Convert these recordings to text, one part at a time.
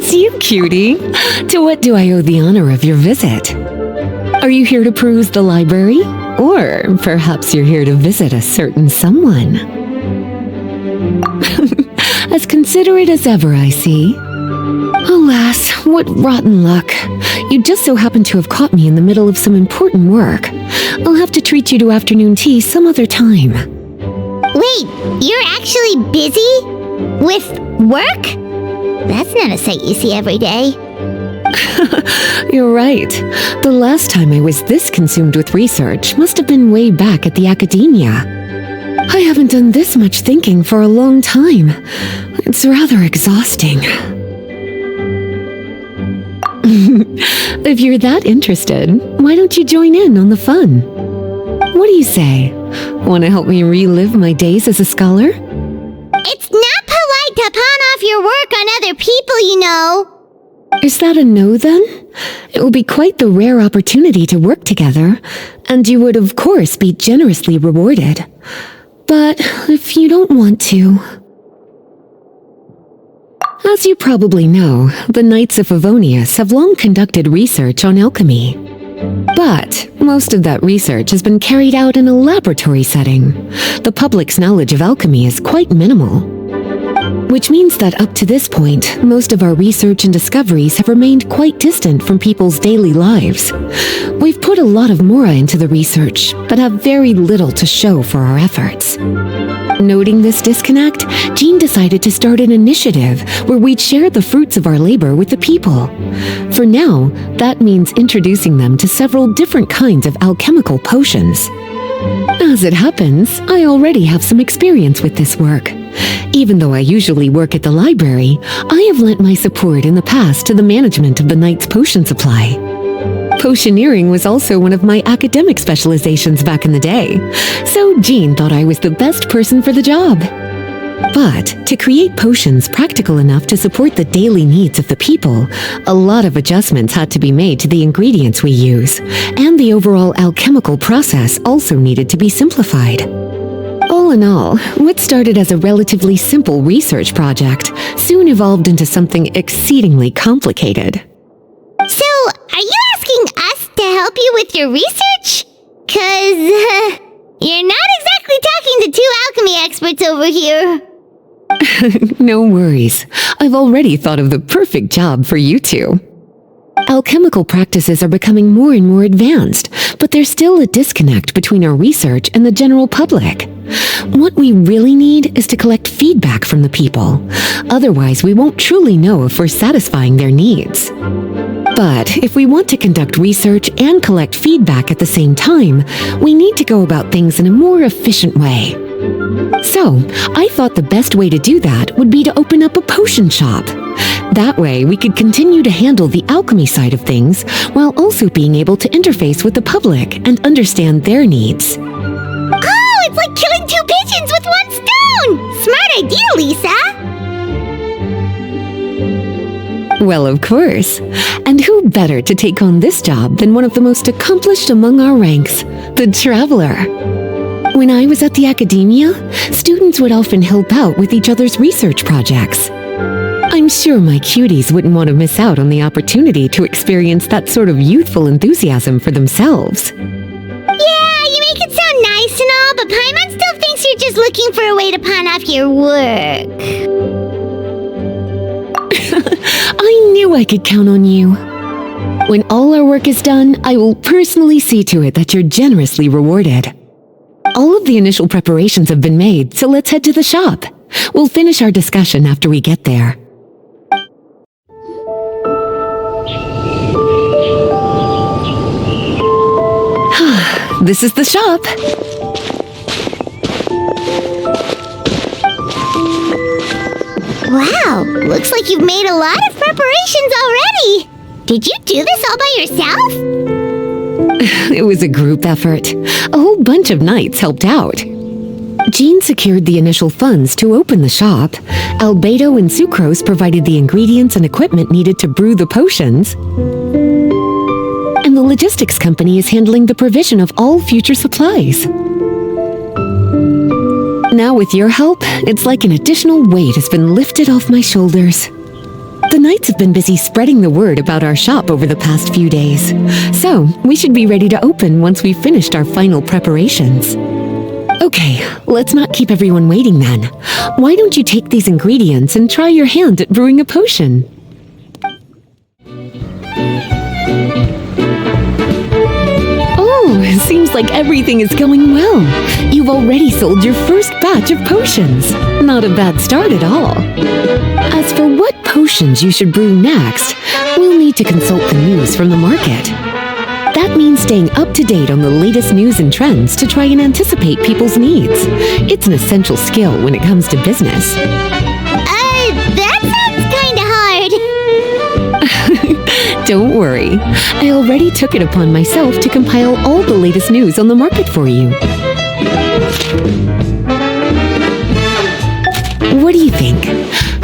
It's you, cutie. To what do I owe the honor of your visit? Are you here to peruse the library? Or perhaps you're here to visit a certain someone? As considerate as ever, I see. Alas, what rotten luck. You just so happen to have caught me in the middle of some important work. I'll have to treat you to afternoon tea some other time. Wait, you're actually busy? With work? That's not a sight you see every day. You're right. The last time I was this consumed with research must have been way back at the academia. I haven't done this much thinking for a long time. It's rather exhausting. If you're that interested, why don't you join in on the fun? What do you say? Want to help me relive my days as a scholar? It's not polite to pawn off your work on other people, you know. Is that a no, then? It will be quite the rare opportunity to work together, and you would, of course, be generously rewarded. But if you don't want to... As you probably know, the Knights of Favonius have long conducted research on alchemy. But most of that research has been carried out in a laboratory setting. The public's knowledge of alchemy is quite minimal. Which means that up to this point, most of our research and discoveries have remained quite distant from people's daily lives. We've put a lot of mora into the research, but have very little to show for our efforts. Noting this disconnect, Jean decided to start an initiative where we'd share the fruits of our labor with the people. For now, that means introducing them to several different kinds of alchemical potions. As it happens, I already have some experience with this work. Even though I usually work at the library, I have lent my support in the past to the management of the Knight's potion supply. Potioneering was also one of my academic specializations back in the day, so Jean thought I was the best person for the job. But to create potions practical enough to support the daily needs of the people, a lot of adjustments had to be made to the ingredients we use, and the overall alchemical process also needed to be simplified. All in all, what started as a relatively simple research project soon evolved into something exceedingly complicated. So, are you asking us to help you with your research? 'Cause, you're not exactly talking to two alchemy experts over here. No worries. I've already thought of the perfect job for you two. Alchemical practices are becoming more and more advanced, but there's still a disconnect between our research and the general public. What we really need is to collect feedback from the people. Otherwise, we won't truly know if we're satisfying their needs. But if we want to conduct research and collect feedback at the same time, we need to go about things in a more efficient way. So, I thought the best way to do that would be to open up a potion shop. That way, we could continue to handle the alchemy side of things while also being able to interface with the public and understand their needs. Oh, it's like killing two pigeons with one stone! Smart idea, Lisa! Well, of course. And who better to take on this job than one of the most accomplished among our ranks, the Traveler? When I was at the academia, students would often help out with each other's research projects. I'm sure my cuties wouldn't want to miss out on the opportunity to experience that sort of youthful enthusiasm for themselves. Yeah, you make it sound nice and all, but Paimon still thinks you're just looking for a way to pawn off your work. I knew I could count on you. When all our work is done, I will personally see to it that you're generously rewarded. All of the initial preparations have been made, so let's head to the shop. We'll finish our discussion after we get there. This is the shop. Wow, looks like you've made a lot of preparations already. Did you do this all by yourself? It was a group effort. A whole bunch of knights helped out. Jean secured the initial funds to open the shop. Albedo and Sucrose provided the ingredients and equipment needed to brew the potions. And the logistics company is handling the provision of all future supplies. Now with your help, it's like an additional weight has been lifted off my shoulders. The The Knights have been busy spreading the word about our shop over the past few days. So, we should be ready to open once we've finished our final preparations. Okay, let's not keep everyone waiting then. Why don't you take these ingredients and try your hand at brewing a potion? Oh, seems like everything is going well. You've already sold your first batch of potions. Not a bad start at all. As for what potions you should brew next, we'll need to consult the news from the market. That means staying up to date on the latest news and trends to try and anticipate people's needs. It's an essential skill when it comes to business. That sounds kinda hard. Don't worry. I already took it upon myself to compile all the latest news on the market for you. What do you think?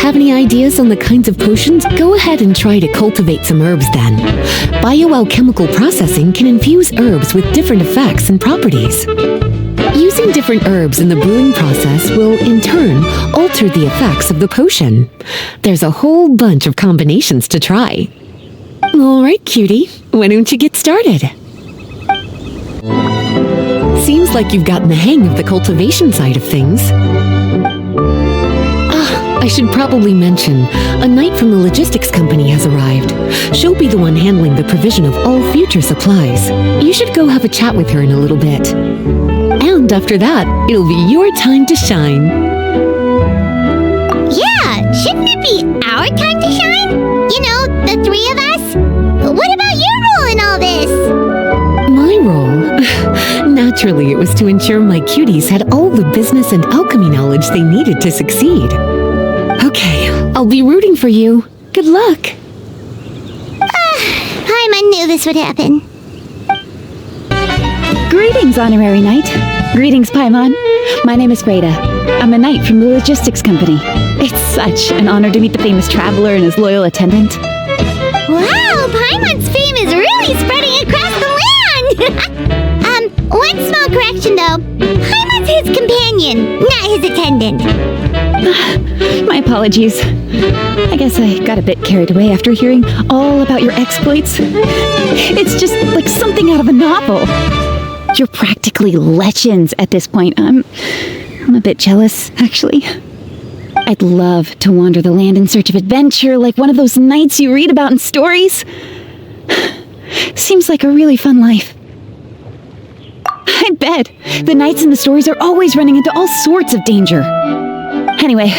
Have any ideas on the kinds of potions? Go ahead and try to cultivate some herbs then. Bioalchemical processing can infuse herbs with different effects and properties. Using different herbs in the brewing process will, in turn, alter the effects of the potion. There's a whole bunch of combinations to try. All right, cutie, why don't you get started? Seems like you've gotten the hang of the cultivation side of things. I should probably mention, a knight from the logistics company has arrived. She'll be the one handling the provision of all future supplies. You should go have a chat with her in a little bit. And after that, it'll be your time to shine. Yeah, shouldn't it be our time to shine? You know, the three of us? What about your role in all this? My role? Naturally, it was to ensure my cuties had all the business and alchemy knowledge they needed to succeed. Okay, I'll be rooting for you. Good luck. Paimon knew this would happen. Greetings, Honorary Knight. Greetings, Paimon. My name is Freda. I'm a knight from the logistics company. It's such an honor to meet the famous traveler and his loyal attendant. Wow, Paimon's fame is really spreading across the land! One small correction though. Paimon's his companion, not his attendant. My apologies. I guess I got a bit carried away after hearing all about your exploits. It's just like something out of a novel. You're practically legends at this point. I'm a bit jealous, actually. I'd love to wander the land in search of adventure like one of those knights you read about in stories. Seems like a really fun life. I bet the knights in the stories are always running into all sorts of danger. Anyway,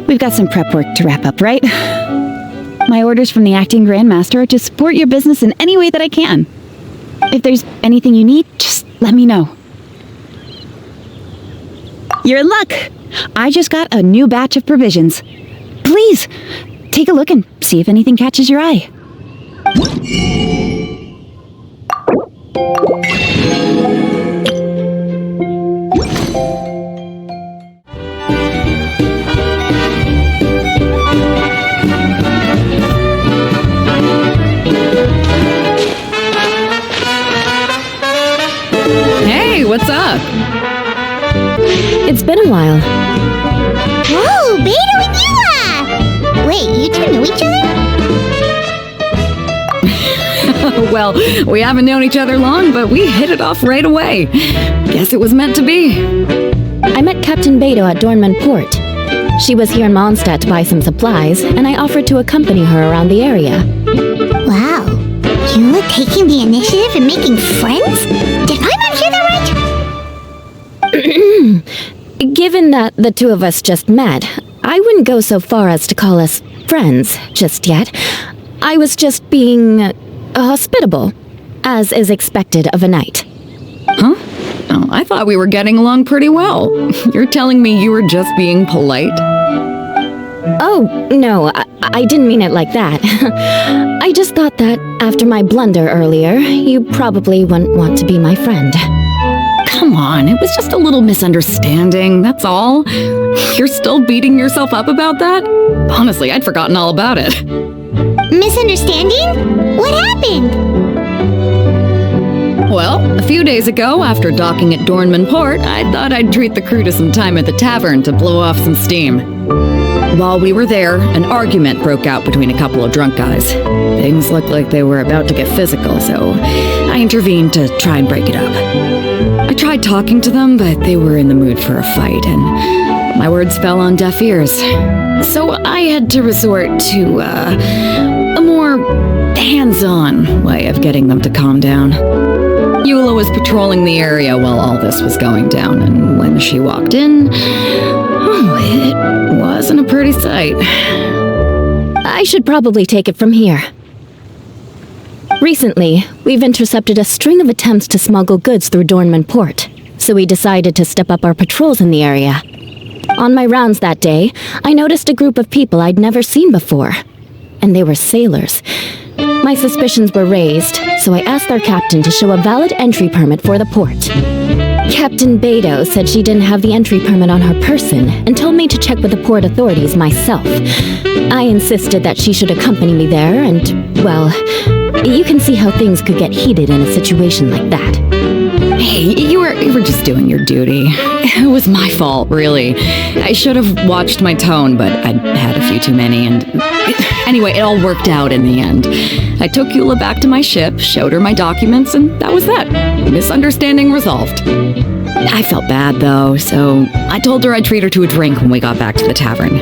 we've got some prep work to wrap up, right? My orders from the acting grandmaster are to support your business in any way that I can. If there's anything you need, just let me know. You're in luck. I just got a new batch of provisions. Please, take a look and see if anything catches your eye. Hey, what's up? It's been a while. Whoa, Beto and Yua! Wait, you two know each other? Well, we haven't known each other long, but we hit it off right away. Guess it was meant to be. I met Captain Beto at Dornman Port. She was here in Mondstadt to buy some supplies, and I offered to accompany her around the area. Wow, Yua taking the initiative and making friends? Did Paimon hear that right? Given that the two of us just met, I wouldn't go so far as to call us friends just yet. I was just being hospitable, as is expected of a knight. Huh? Oh, I thought we were getting along pretty well. You're telling me you were just being polite? Oh, no, I didn't mean it like that. I just thought that after my blunder earlier, you probably wouldn't want to be my friend. Come on, it was just a little misunderstanding, that's all. You're still beating yourself up about that? Honestly, I'd forgotten all about it. Misunderstanding? What happened? Well, a few days ago, after docking at Dornman Port, I thought I'd treat the crew to some time at the tavern to blow off some steam. While we were there, an argument broke out between a couple of drunk guys. Things looked like they were about to get physical, so I intervened to try and break it up. I tried talking to them, but they were in the mood for a fight, and my words fell on deaf ears. So I had to resort to a more hands-on way of getting them to calm down. Eula was patrolling the area while all this was going down, and when she walked in, it wasn't a pretty sight. I should probably take it from here. Recently, we've intercepted a string of attempts to smuggle goods through Dornman Port, so we decided to step up our patrols in the area. On my rounds that day, I noticed a group of people I'd never seen before, and they were sailors. My suspicions were raised, so I asked our captain to show a valid entry permit for the port. Captain Beto said she didn't have the entry permit on her person and told me to check with the port authorities myself. I insisted that she should accompany me there, and, well, you can see how things could get heated in a situation like that. Hey, you were just doing your duty. It was my fault, really. I should have watched my tone, but I'd had a few too many, and anyway, it all worked out in the end. I took Eula back to my ship, showed her my documents, and that was that. Misunderstanding resolved. I felt bad, though, so I told her I'd treat her to a drink when we got back to the tavern.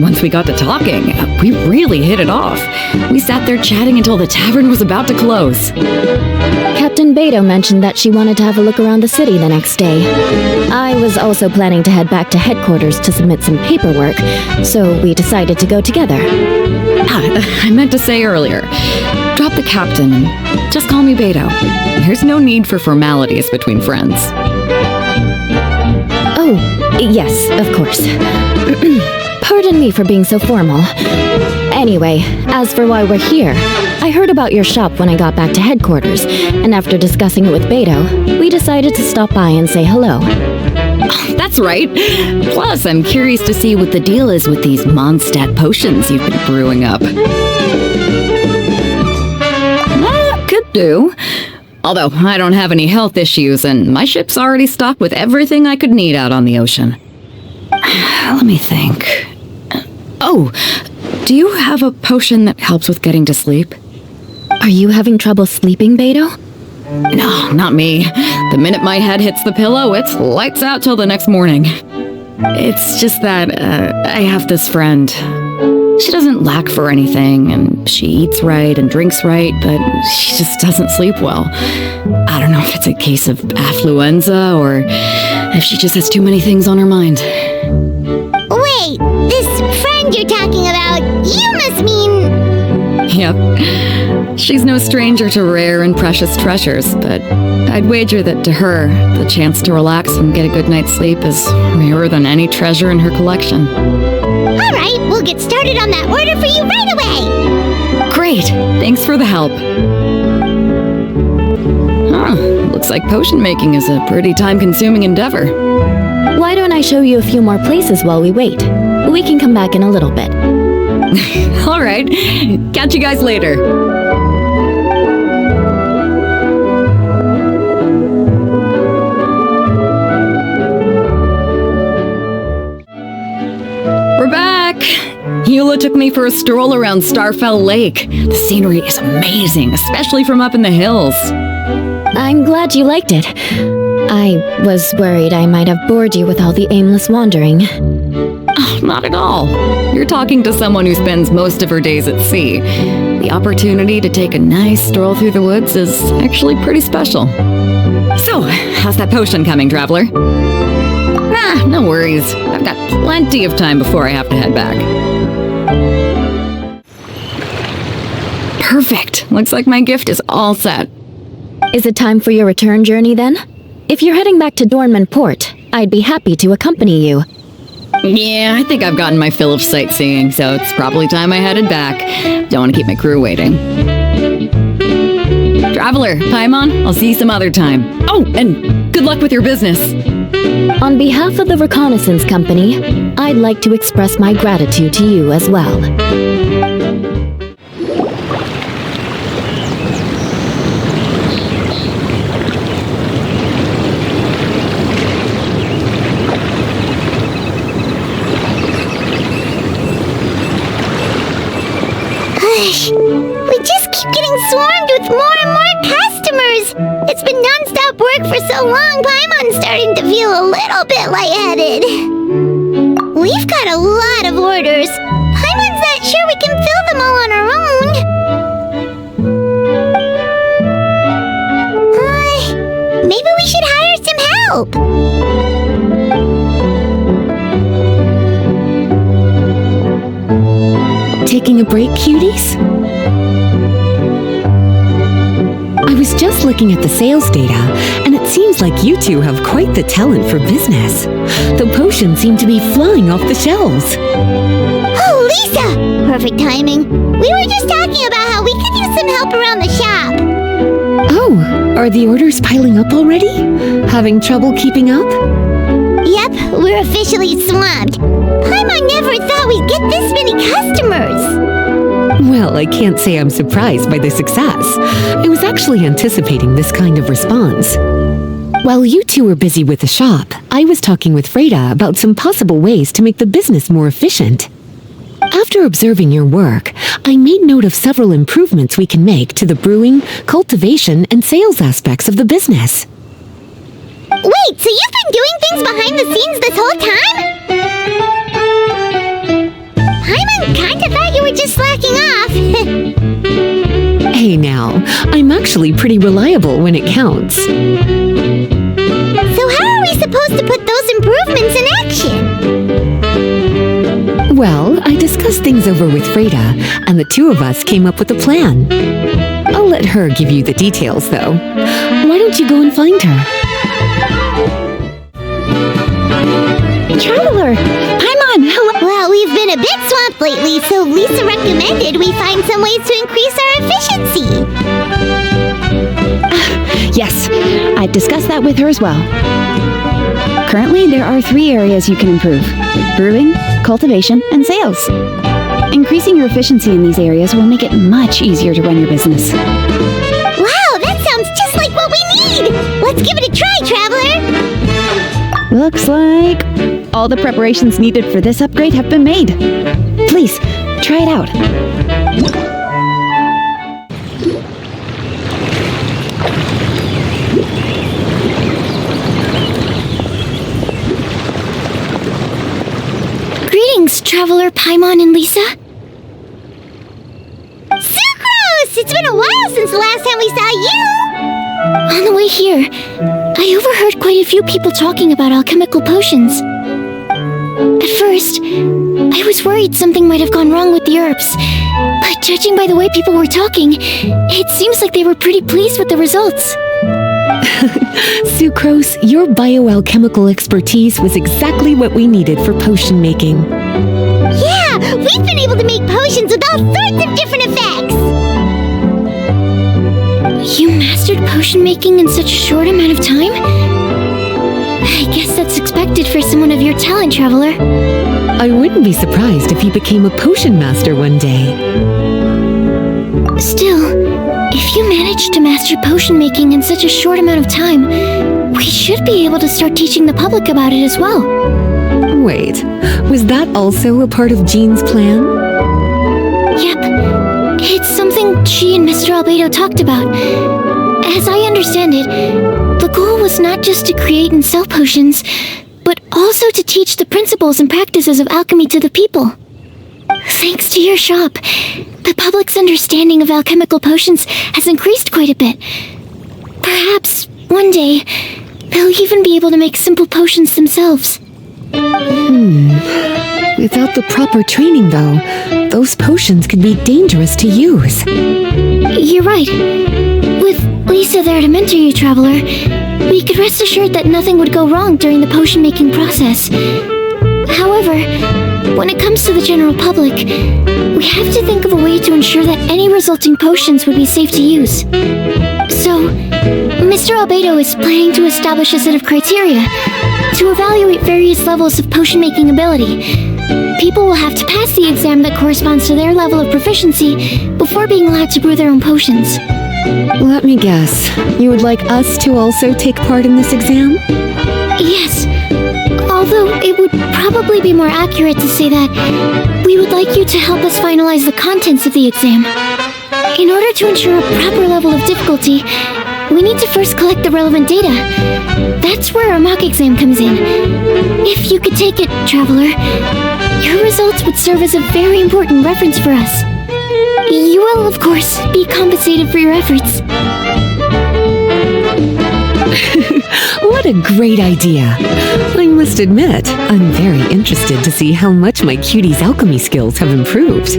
Once we got to talking, we really hit it off. We sat there chatting until the tavern was about to close. Captain Beto mentioned that she wanted to have a look around the city the next day. I was also planning to head back to headquarters to submit some paperwork, so we decided to go together. I meant to say earlier, drop the captain and just call me Beto. There's no need for formalities between friends. Oh, yes, of course. Pardon me for being so formal. Anyway, as for why we're here, I heard about your shop when I got back to headquarters, and after discussing it with Beto, we decided to stop by and say hello. Oh, that's right. Plus, I'm curious to see what the deal is with these Mondstadt potions you've been brewing up. Could do. Although, I don't have any health issues, and my ship's already stocked with everything I could need out on the ocean. Let me think. Oh, do you have a potion that helps with getting to sleep? Are you having trouble sleeping, Beto? No, not me. The minute my head hits the pillow, it's lights out till the next morning. It's just that I have this friend. She doesn't lack for anything, and she eats right and drinks right, but she just doesn't sleep well. I don't know if it's a case of affluenza or if she just has too many things on her mind. Wait, this friend you're talking about, you must mean... Yep. She's no stranger to rare and precious treasures, but I'd wager that to her, the chance to relax and get a good night's sleep is rarer than any treasure in her collection. All right, we'll get started on that order for you right away. Great! Thanks for the help. Looks like potion making is a pretty time-consuming endeavor. Why don't I show you a few more places while we wait? We can come back in a little bit. All right. Catch you guys later. We're back. Eula took me for a stroll around Starfell Lake. The scenery is amazing, especially from up in the hills. I'm glad you liked it. I was worried I might have bored you with all the aimless wandering. Oh, not at all. You're talking to someone who spends most of her days at sea. The opportunity to take a nice stroll through the woods is actually pretty special. So, how's that potion coming, traveler? No worries. I've got plenty of time before I have to head back. Perfect. Looks like my gift is all set. Is it time for your return journey then? If you're heading back to Dornman Port, I'd be happy to accompany you. Yeah, I think I've gotten my fill of sightseeing, so it's probably time I headed back. Don't want to keep my crew waiting. Traveler, Paimon, I'll see you some other time. Oh, and good luck with your business. On behalf of the Reconnaissance Company, I'd like to express my gratitude to you as well. work for so long, Paimon's starting to feel a little bit lightheaded. We've got a lot of orders. Paimon's not sure we can fill them all on our own. Maybe we should hire some help. Taking a break, cuties? I was just looking at the sales data, and it seems like you two have quite the talent for business. The potions seem to be flying off the shelves. Oh, Lisa! Perfect timing. We were just talking about how we could use some help around the shop. Oh, are the orders piling up already? Having trouble keeping up? Yep, we're officially swamped. Paimon never thought we'd get this many customers. Well, I can't say I'm surprised by the success. I was actually anticipating this kind of response. While you two were busy with the shop, I was talking with Freda about some possible ways to make the business more efficient. After observing your work, I made note of several improvements we can make to the brewing, cultivation, and sales aspects of the business. Wait, so you've been doing things behind the scenes this whole time? Paimon kinda thought you were just slacking off. Hey now, I'm actually pretty reliable when it counts. So how are we supposed to put those improvements in action? Well, I discussed things over with Freda, and the two of us came up with a plan. I'll let her give you the details, though. Why don't you go and find her? Traveler! Paimon, hello! Well, we've been a bit swamped lately, so Lisa recommended we find some ways to increase our efficiency. Yes, I discussed that with her as well. Currently, there are 3 areas you can improve: brewing, cultivation, and sales. Increasing your efficiency in these areas will make it much easier to run your business. Wow, that sounds just like what we need! Let's give it a try, Traveler! Looks like all the preparations needed for this upgrade have been made. Please, try it out. Greetings, Traveler, Paimon, and Lisa. Sucrose! It's been a while since the last time we saw you! On the way here, I overheard quite a few people talking about alchemical potions. At first, I was worried something might have gone wrong with the herbs, but judging by the way people were talking, it seems like they were pretty pleased with the results. Sucrose, your bioalchemical expertise was exactly what we needed for potion making. Yeah, we've been able to make potions with all sorts of different effects! You mastered potion making in such a short amount of time? I guess that's expected for someone of your talent, Traveler. I wouldn't be surprised if you became a potion master one day. Still, if you managed to master potion making in such a short amount of time, we should be able to start teaching the public about it as well. Wait, was that also a part of Jean's plan? Yep. It's something she and Mr. Albedo talked about. As I understand it, the goal was not just to create and sell potions, but also to teach the principles and practices of alchemy to the people. Thanks to your shop, the public's understanding of alchemical potions has increased quite a bit. Perhaps, one day, they'll even be able to make simple potions themselves. Without the proper training, though, those potions could be dangerous to use. You're right. With Lisa there to mentor you, Traveler, we could rest assured that nothing would go wrong during the potion-making process. However, when it comes to the general public, we have to think of a way to ensure that any resulting potions would be safe to use. So, Mr. Albedo is planning to establish a set of criteria to evaluate various levels of potion-making ability. People will have to pass the exam that corresponds to their level of proficiency before being allowed to brew their own potions. Let me guess, you would like us to also take part in this exam? Yes, although it would probably be more accurate to say that we would like you to help us finalize the contents of the exam. In order to ensure a proper level of difficulty, we need to first collect the relevant data. That's where our mock exam comes in. If you could take it, Traveler, your results would serve as a very important reference for us. You will, of course, be compensated for your efforts. What a great idea. I must admit, I'm very interested to see how much my cutie's alchemy skills have improved.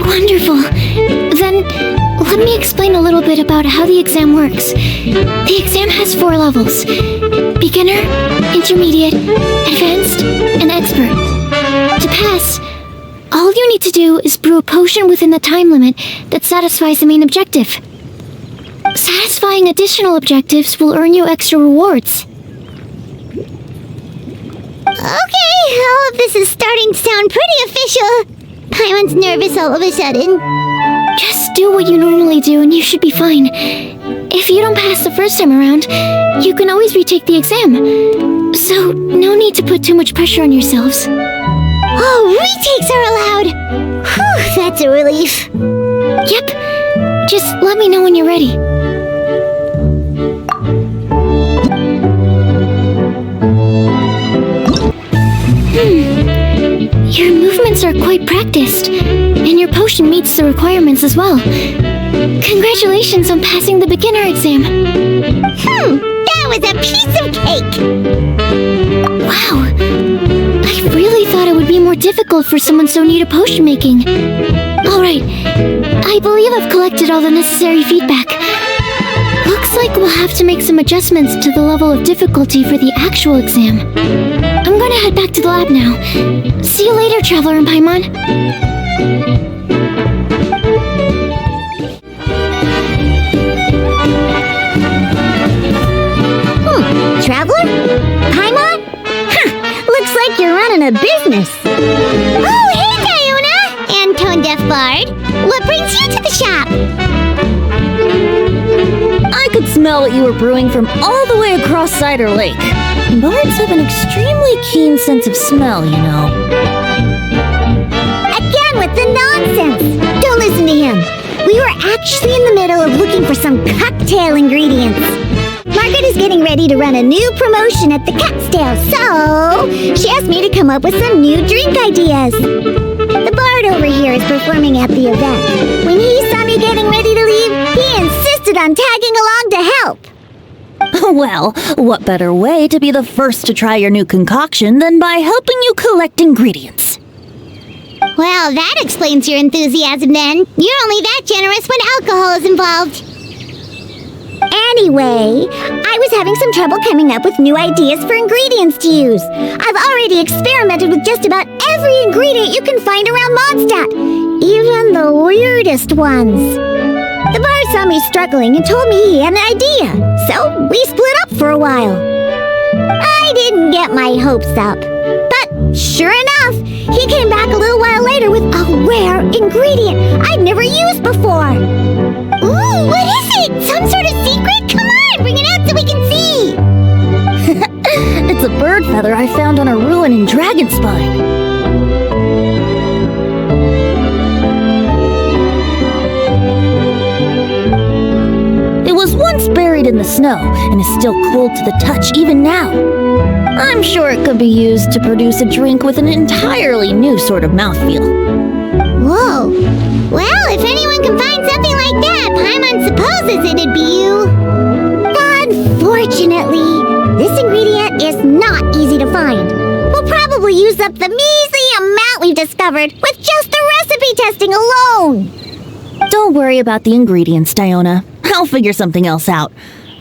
Wonderful. Then, let me explain a little bit about how the exam works. The exam has 4 levels: beginner, intermediate, advanced, and expert. To pass, all you need to do is brew a potion within the time limit that satisfies the main objective. Satisfying additional objectives will earn you extra rewards. Okay, all of this is starting to sound pretty official. Paimon's nervous all of a sudden. Just do what you normally do and you should be fine. If you don't pass the first time around, you can always retake the exam. So, no need to put too much pressure on yourselves. Oh, retakes are allowed! Whew, that's a relief. Yep. Just let me know when you're ready. Your movements are quite practiced, and your potion meets the requirements as well. Congratulations on passing the beginner exam. That was a piece of cake! Wow. I really thought it would be more difficult for someone so new to potion making. Alright, I believe I've collected all the necessary feedback. Looks like we'll have to make some adjustments to the level of difficulty for the actual exam. I'm gonna head back to the lab now. See you later, Traveler and Paimon. Traveler? Paimon? Looks like you're running a business. Oh, hey, Diona! And Tone Deaf Bard. What brings you to the shop? I could smell what you were brewing from all the way across Cider Lake. Bards have an extremely keen sense of smell, you know. Again with the nonsense! Don't listen to him. We were actually in the middle of looking for some cocktail ingredients. Margaret is getting ready to run a new promotion at the Catstail, so she asked me to come up with some new drink ideas. The bard over here is performing at the event. When he saw me getting ready to leave, he insisted on tagging along to help. Well, what better way to be the first to try your new concoction than by helping you collect ingredients? Well, that explains your enthusiasm then. You're only that generous when alcohol is involved. Anyway, I was having some trouble coming up with new ideas for ingredients to use. I've already experimented with just about every ingredient you can find around Mondstadt, even the weirdest ones. The bar saw me struggling and told me he had an idea, so we split up for a while. I didn't get my hopes up, but sure enough, he came back a little while later with a rare ingredient I'd never used before. Ooh, what is it? Some sort of secret? Come on, bring it out so we can see! It's a bird feather I found on a ruin in Dragonspine. It was once buried in the snow and is still cold to the touch even now. I'm sure it could be used to produce a drink with an entirely new sort of mouthfeel. Whoa. Well, if anyone can find something like that, Paimon supposes it'd be you. Unfortunately, this ingredient is not easy to find. We'll probably use up the measly amount we've discovered with just the recipe testing alone. Don't worry about the ingredients, Diona. I'll figure something else out.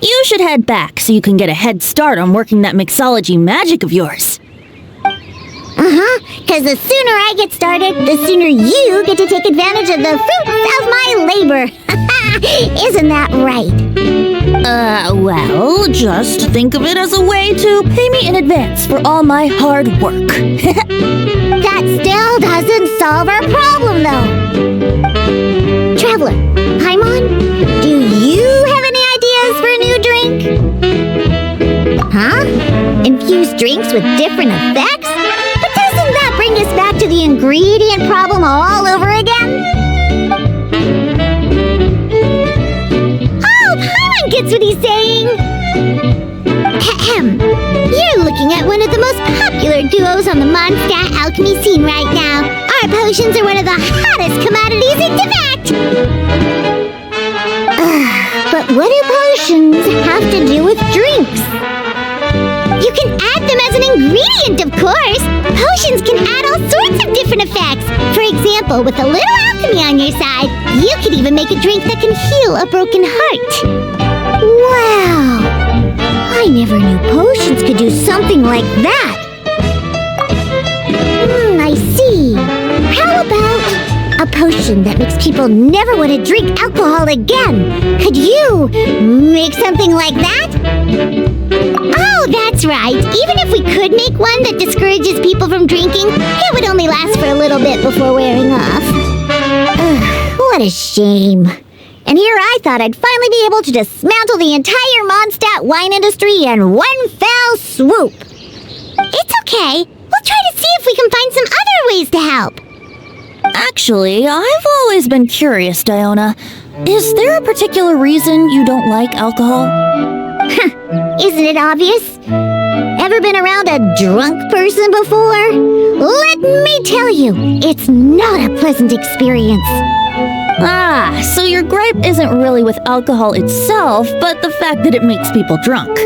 You should head back so you can get a head start on working that mixology magic of yours. Because the sooner I get started, the sooner you get to take advantage of the fruits of my labor. Isn't that right? Well, just think of it as a way to pay me in advance for all my hard work. That still doesn't solve our problem, though. Traveler, Paimon, do you have any ideas for a new drink? Huh? Infused drinks with different effects? But doesn't that bring us back to the ingredient problem all over again? Oh, Paimon gets what he's saying. Ahem. You're looking at one of the most popular duos on the Mondstadt alchemy scene right now. Our potions are one of the hottest commodities in fact. But what do potions have to do with drinks? You can add them as an ingredient, of course. Potions can add all sorts of different effects. For example, with a little alchemy on your side, you could even make a drink that can heal a broken heart. Wow! I never knew potions could do something like that. I see. How about a potion that makes people never want to drink alcohol again? Could you make something like that? Oh, that's right. Even if we could make one that discourages people from drinking, it would only last for a little bit before wearing off. Ugh, what a shame. And here I thought I'd finally be able to dismantle the entire Mondstadt wine industry in one fell swoop. It's okay. We'll try to see if we can find some other ways to help. Actually, I've always been curious, Diona. Is there a particular reason you don't like alcohol? Isn't it obvious? Ever been around a drunk person before? Let me tell you, it's not a pleasant experience. Ah, so your gripe isn't really with alcohol itself, but the fact that it makes people drunk.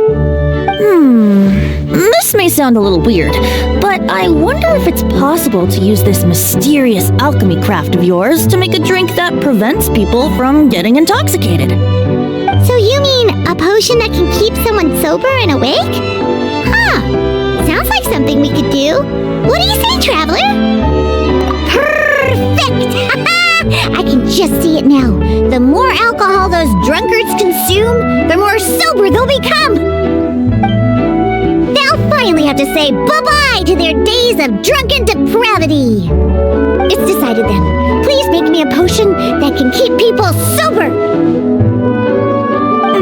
This may sound a little weird, but I wonder if it's possible to use this mysterious alchemy craft of yours to make a drink that prevents people from getting intoxicated. So you mean a potion that can keep someone sober and awake? Huh, sounds like something we could do. What do you say, Traveler? Perfect! I can just see it now. The more alcohol those drunkards consume, the more sober they'll become. They'll finally have to say bye-bye to their days of drunken depravity. It's decided then. Please make me a potion that can keep people sober.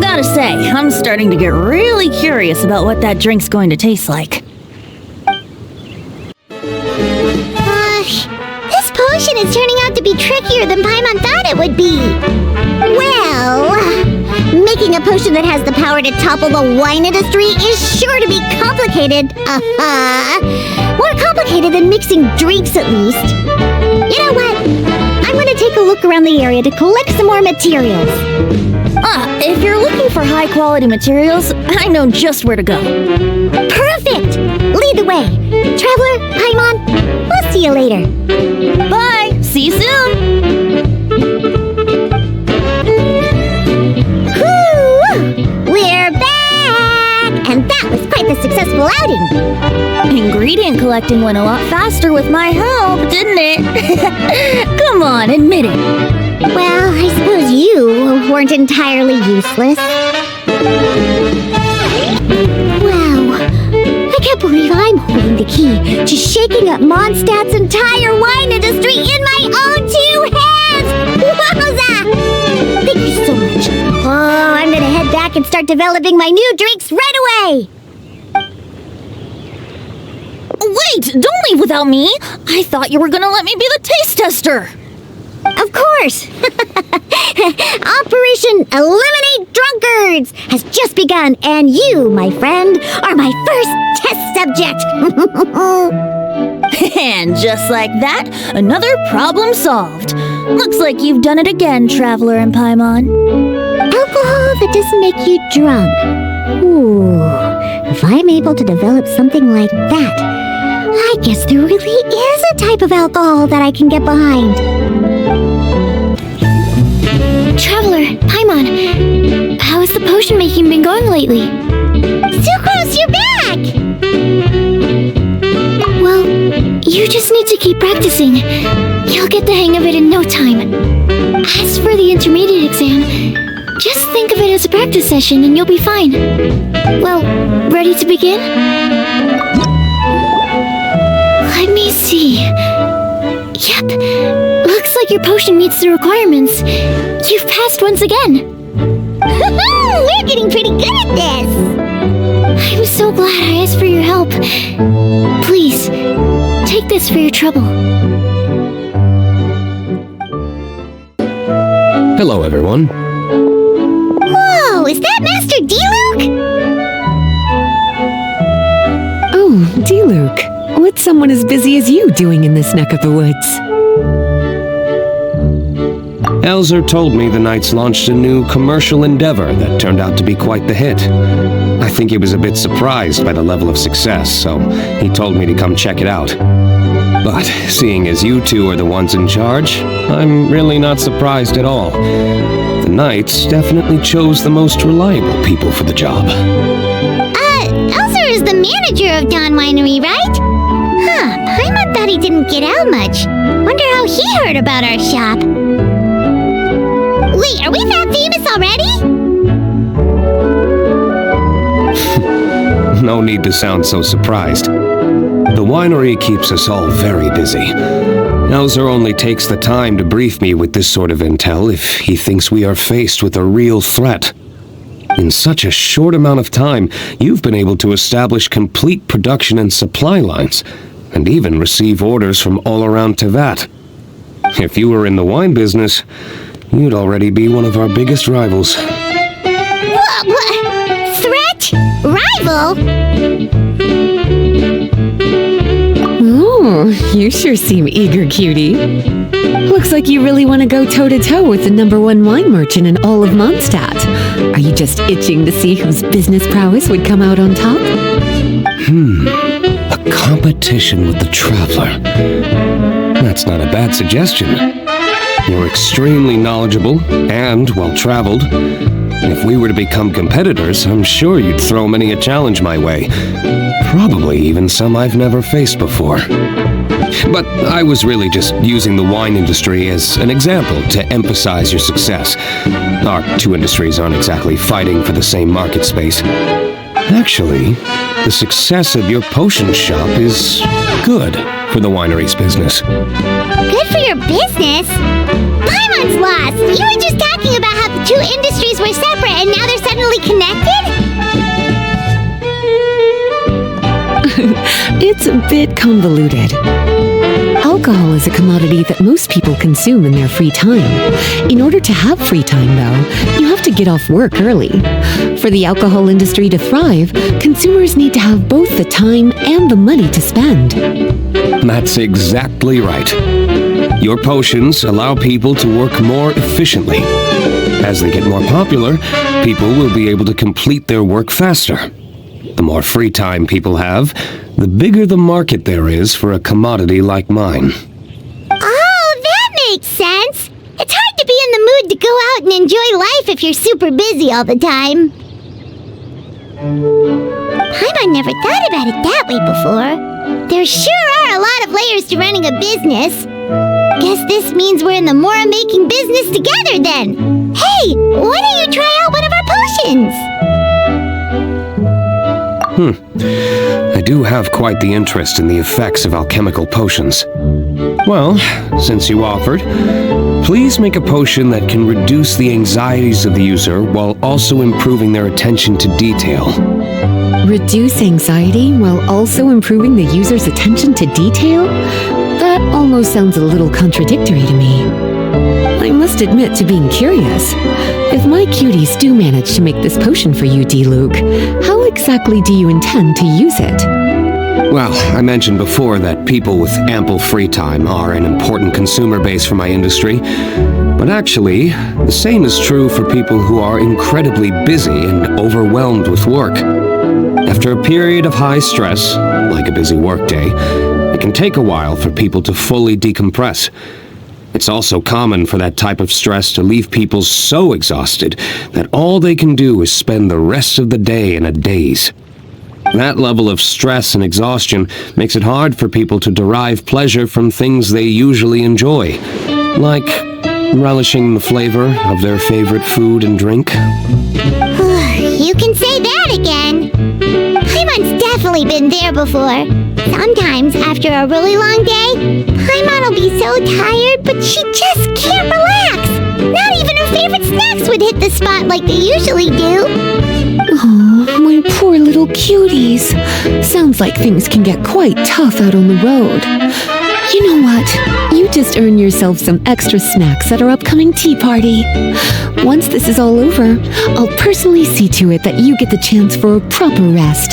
Gotta say, I'm starting to get really curious about what that drink's going to taste like. This potion is turning out to be trickier than Paimon thought it would be. Well, making a potion that has the power to topple the wine industry is sure to be complicated. More complicated than mixing drinks, at least. You know what? I'm gonna take a look around the area to collect some more materials. If you're looking for high-quality materials, I know just where to go. Perfect! Lead the way. Traveler, Paimon, we'll see you later. Bye! See you soon! We're back! And that was quite the successful outing. Ingredient collecting went a lot faster with my help, didn't it? Come on, admit it. Well, I suppose you weren't entirely useless. Wow, I can't believe I'm holding the key to shaking up Mondstadt's entire wine industry in my own two hands! Wowza! Thank you so much. Oh, I'm gonna head back and start developing my new drinks right away! Wait, don't leave without me! I thought you were gonna let me be the taste tester! Of course! Operation Eliminate Drunkards has just begun, and you, my friend, are my first test subject! And just like that, another problem solved. Looks like you've done it again, Traveler and Paimon. Alcohol that doesn't make you drunk. Ooh, if I'm able to develop something like that, I guess there really is a type of alcohol that I can get behind. Traveler, Paimon, how has the potion making been going lately? Sucrose, you're back! Well, you just need to keep practicing. You'll get the hang of it in no time. As for the intermediate exam, just think of it as a practice session and you'll be fine. Well, ready to begin? Let me see. Yep, looks like your potion meets the requirements. You've passed once again. We're getting pretty good at this! I'm so glad I asked for your help. Please, take this for your trouble. Hello, everyone. Whoa, is that D-Luke, what's someone as busy as you doing in this neck of the woods? Elzer told me the Knights launched a new commercial endeavor that turned out to be quite the hit. I think he was a bit surprised by the level of success, so he told me to come check it out. But seeing as you two are the ones in charge, I'm really not surprised at all. The Knights definitely chose the most reliable people for the job. Elzer is the manager of Dawn Winery, right? Huh, Paimon thought he didn't get out much. Wonder how he heard about our shop. Wait, are we that famous already? No need to sound so surprised. The winery keeps us all very busy. Elzer only takes the time to brief me with this sort of intel if he thinks we are faced with a real threat. In such a short amount of time, you've been able to establish complete production and supply lines, and even receive orders from all around Tevat. If you were in the wine business, you'd already be one of our biggest rivals. What? Threat? Rival? Oh, you sure seem eager, cutie. Looks like you really want to go toe-to-toe with the #1 wine merchant in all of Mondstadt. Are you just itching to see whose business prowess would come out on top? A competition with the Traveler. That's not a bad suggestion. You're extremely knowledgeable and well-traveled. If we were to become competitors, I'm sure you'd throw many a challenge my way. Probably even some I've never faced before. But I was really just using the wine industry as an example to emphasize your success. Our two industries aren't exactly fighting for the same market space. Actually, the success of your potion shop is good for the winery's business. Good for your business? Paimon's lost! You were just talking about how the two industries were separate and now they're suddenly connected? It's a bit convoluted. Alcohol is a commodity that most people consume in their free time. In order to have free time, though, you have to get off work early. For the alcohol industry to thrive, consumers need to have both the time and the money to spend. That's exactly right. Your potions allow people to work more efficiently. As they get more popular, people will be able to complete their work faster. The more free time people have, the bigger the market there is for a commodity like mine. Oh, that makes sense! It's hard to be in the mood to go out and enjoy life if you're super busy all the time. Paimon never thought about it that way before. There sure are a lot of layers to running a business. Guess this means we're in the Mora-making business together then. Hey, why don't you try out one of our potions? I do have quite the interest in the effects of alchemical potions. Well, since you offered, please make a potion that can reduce the anxieties of the user while also improving their attention to detail. Reduce anxiety while also improving the user's attention to detail? That almost sounds a little contradictory to me. I must admit to being curious. If my cuties do manage to make this potion for you, D-Luke, how exactly do you intend to use it? Well, I mentioned before that people with ample free time are an important consumer base for my industry. But actually, the same is true for people who are incredibly busy and overwhelmed with work. After a period of high stress, like a busy workday, it can take a while for people to fully decompress. It's also common for that type of stress to leave people so exhausted that all they can do is spend the rest of the day in a daze. That level of stress and exhaustion makes it hard for people to derive pleasure from things they usually enjoy, like relishing the flavor of their favorite food and drink. You can say that again. Paimon's definitely been there before. Sometimes, after a really long day, Paimon will be so tired, but she just can't relax. Not even her favorite snacks would hit the spot like they usually do. Oh, my poor little cuties. Sounds like things can get quite tough out on the road. You know what? You just earn yourself some extra snacks at our upcoming tea party. Once this is all over, I'll personally see to it that you get the chance for a proper rest.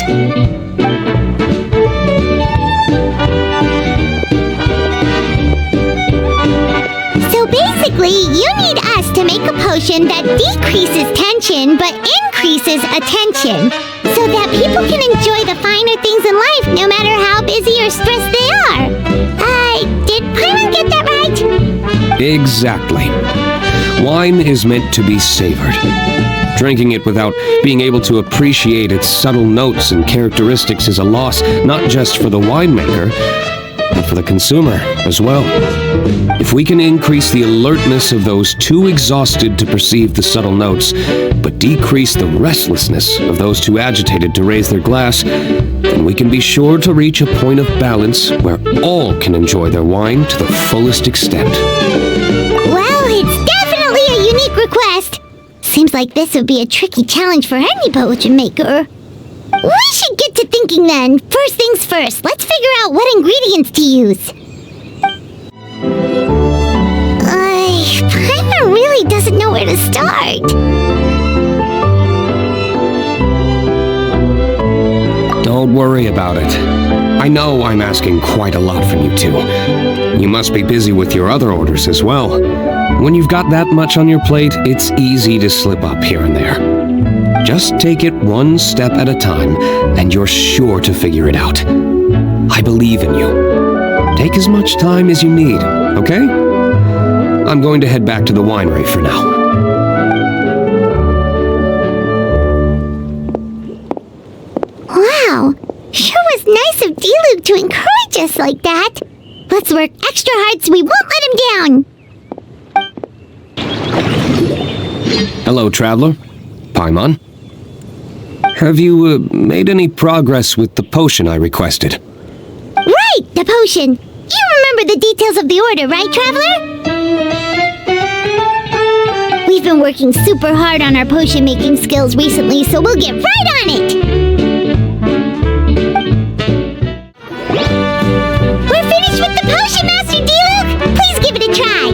potion that decreases tension but increases attention, so that people can enjoy the finer things in life no matter how busy or stressed they are. Did Paimon get that right? Exactly. Wine is meant to be savored. Drinking it without being able to appreciate its subtle notes and characteristics is a loss not just for the winemaker, but for the consumer as well. If we can increase the alertness of those too exhausted to perceive the subtle notes, but decrease the restlessness of those too agitated to raise their glass, then we can be sure to reach a point of balance where all can enjoy their wine to the fullest extent. Well, it's definitely a unique request. Seems like this would be a tricky challenge for any potion maker. We should get to thinking then. First things first, let's figure out what ingredients to use. Paimon really doesn't know where to start. Don't worry about it. I know I'm asking quite a lot from you two. You must be busy with your other orders as well. When you've got that much on your plate, it's easy to slip up here and there. Just take it one step at a time, and you're sure to figure it out. I believe in you. Take as much time as you need, okay? I'm going to head back to the winery for now. Wow, sure was nice of D-Luke to encourage us like that. Let's work extra hard so we won't let him down. Hello, traveler. Paimon. Have you made any progress with the potion I requested? Right, the potion. You remember the details of the order, right, Traveler? We've been working super hard on our potion-making skills recently, so we'll get right on it! We're finished with the potion, Master D-Luke! Please give it a try!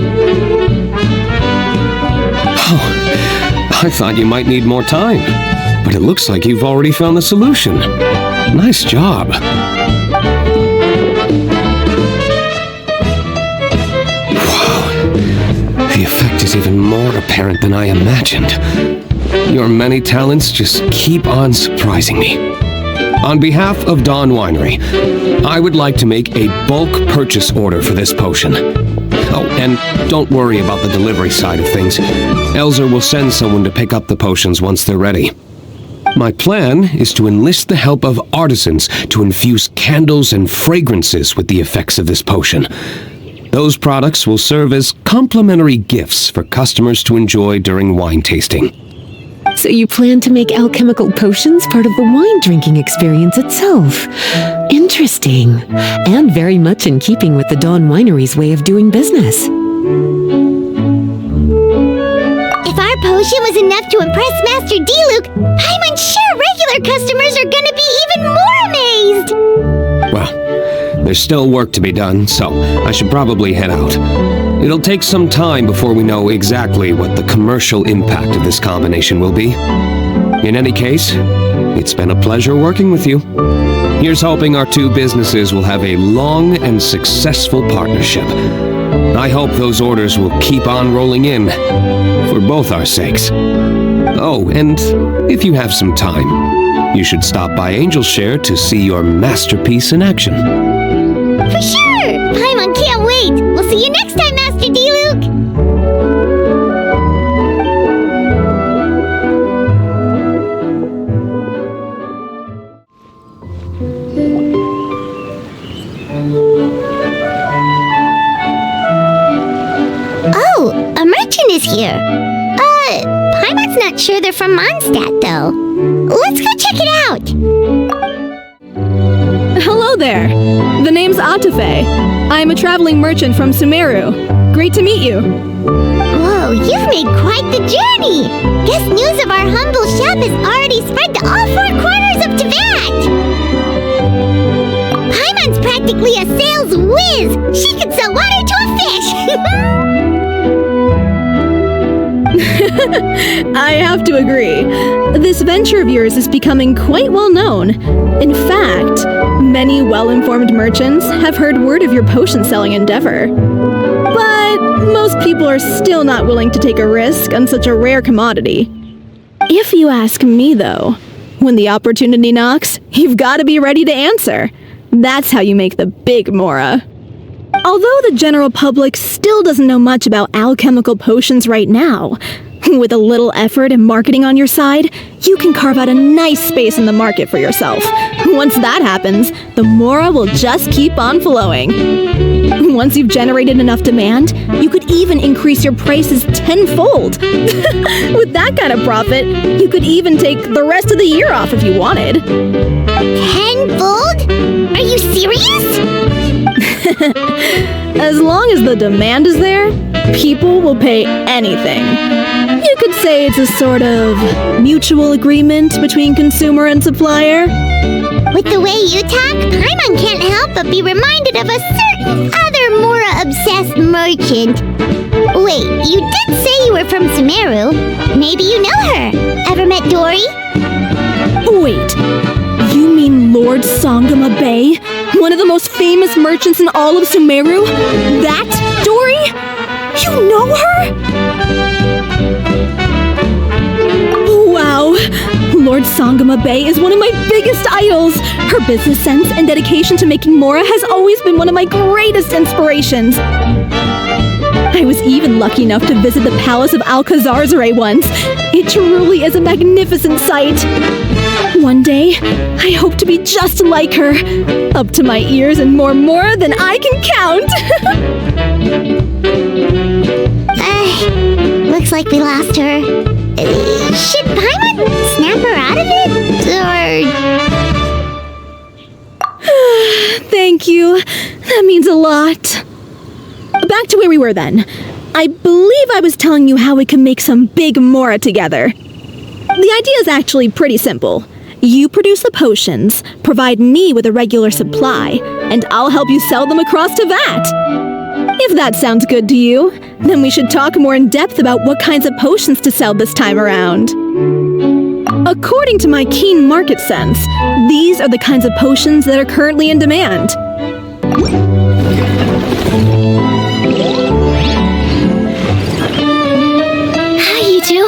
Oh, I thought you might need more time, but it looks like you've already found the solution. Nice job. The effect is even more apparent than I imagined. Your many talents just keep on surprising me. On behalf of Dawn Winery, I would like to make a bulk purchase order for this potion. Oh, and don't worry about the delivery side of things. Elzer will send someone to pick up the potions once they're ready. My plan is to enlist the help of artisans to infuse candles and fragrances with the effects of this potion. Those products will serve as complimentary gifts for customers to enjoy during wine tasting. So you plan to make alchemical potions part of the wine drinking experience itself. Interesting. And very much in keeping with the Dawn Winery's way of doing business. If our potion was enough to impress Master D-Luke, I'm sure regular customers are gonna be even more amazed! Well, there's still work to be done, so I should probably head out. It'll take some time before we know exactly what the commercial impact of this combination will be. In any case, it's been a pleasure working with you. Here's hoping our two businesses will have a long and successful partnership. I hope those orders will keep on rolling in, for both our sakes. Oh, and if you have some time, you should stop by Angel's Share to see your masterpiece in action. For sure! Paimon can't wait! We'll see you next time, Master D-Luke! Oh, a merchant is here. Paimon's not sure they're from Mondstadt, though. Let's go check it out! Hello there. The name's Atafe. I'm a traveling merchant from Sumeru. Great to meet you. Whoa, you've made quite the journey! Guess news of our humble shop has already spread to all four corners of Teyvat! Paimon's practically a sales whiz! She could sell water to a fish! I have to agree. This venture of yours is becoming quite well known. In fact, many well-informed merchants have heard word of your potion-selling endeavor. But But most people are still not willing to take a risk on such a rare commodity. If you ask me, though, when the opportunity knocks, you've got to be ready to answer. That's how you make the big Mora. Although the general public still doesn't know much about alchemical potions right now, with a little effort and marketing on your side, you can carve out a nice space in the market for yourself. Once that happens, the Mora will just keep on flowing. Once you've generated enough demand, you could even increase your prices tenfold. With that kind of profit, you could even take the rest of the year off if you wanted. Tenfold? Are you serious? As long as the demand is there, people will pay anything. You could say it's a sort of mutual agreement between consumer and supplier. With the way you talk, Paimon can't help but be reminded of a certain other Mora-obsessed merchant. Wait, you did say you were from Sumeru. Maybe you know her. Ever met Dory? Wait, you mean Lord Sangama Bay? One of the most famous merchants in all of Sumeru? That Dory? You know her? Wow! Lord Sangama Bay is one of my biggest idols! Her business sense and dedication to making Mora has always been one of my greatest inspirations. I was even lucky enough to visit the Palace of Alcazarzare once. It truly is a magnificent sight. One day, I hope to be just like her. Up to my ears and more Mora than I can count! Looks like we lost her. Should Paimon snap her out of it? Or... Thank you. That means a lot. Back to where we were then. I believe I was telling you how we can make some big Mora together. The idea is actually pretty simple. You produce the potions, provide me with a regular supply, and I'll help you sell them across to Vat. If that sounds good to you, then we should talk more in depth about what kinds of potions to sell this time around. According to my keen market sense, these are the kinds of potions that are currently in demand. Hi, you two.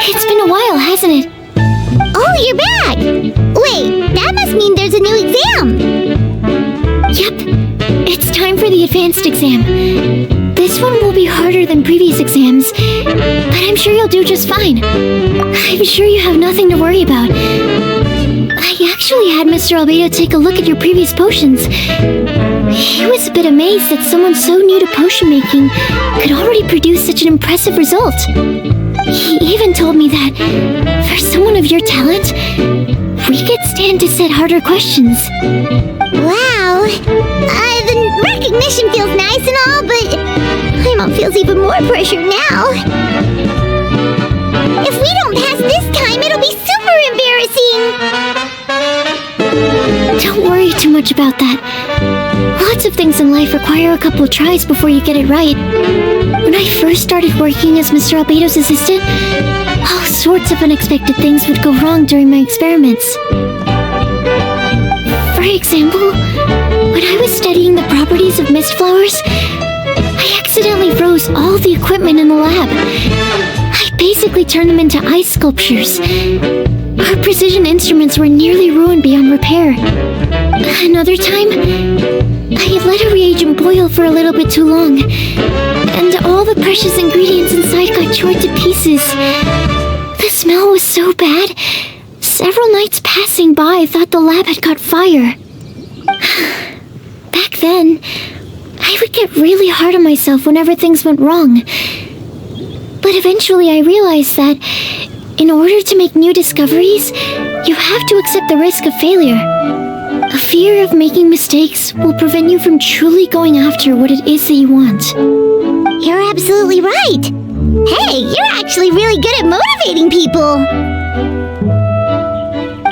It's been a while, hasn't it? Oh, you're back! Wait, that must mean there's a new exam! Yep. It's time for the advanced exam. This one will be harder than previous exams, but I'm sure you'll do just fine. I'm sure you have nothing to worry about. I actually had Mr. Albedo take a look at your previous potions. He was a bit amazed that someone so new to potion making could already produce such an impressive result. He even told me that, for someone of your talent, we could stand to set harder questions. Wow! The recognition feels nice and all, but Paimon feels even more pressure now. If we don't pass this time, it'll be super embarrassing! Don't worry too much about that. Lots of things in life require a couple tries before you get it right. When I first started working as Mr. Albedo's assistant, all sorts of unexpected things would go wrong during my experiments. For example, when I was studying the properties of mist flowers, I accidentally froze all the equipment in the lab. I basically turned them into ice sculptures. Our precision instruments were nearly ruined beyond repair. Another time, I had let a reagent boil for a little bit too long, and all the precious ingredients inside got chored to pieces. The smell was so bad, several nights passing by thought the lab had caught fire. Back then, I would get really hard on myself whenever things went wrong. But eventually I realized that in order to make new discoveries, you have to accept the risk of failure. A fear of making mistakes will prevent you from truly going after what it is that you want. You're absolutely right! Hey, you're actually really good at motivating people!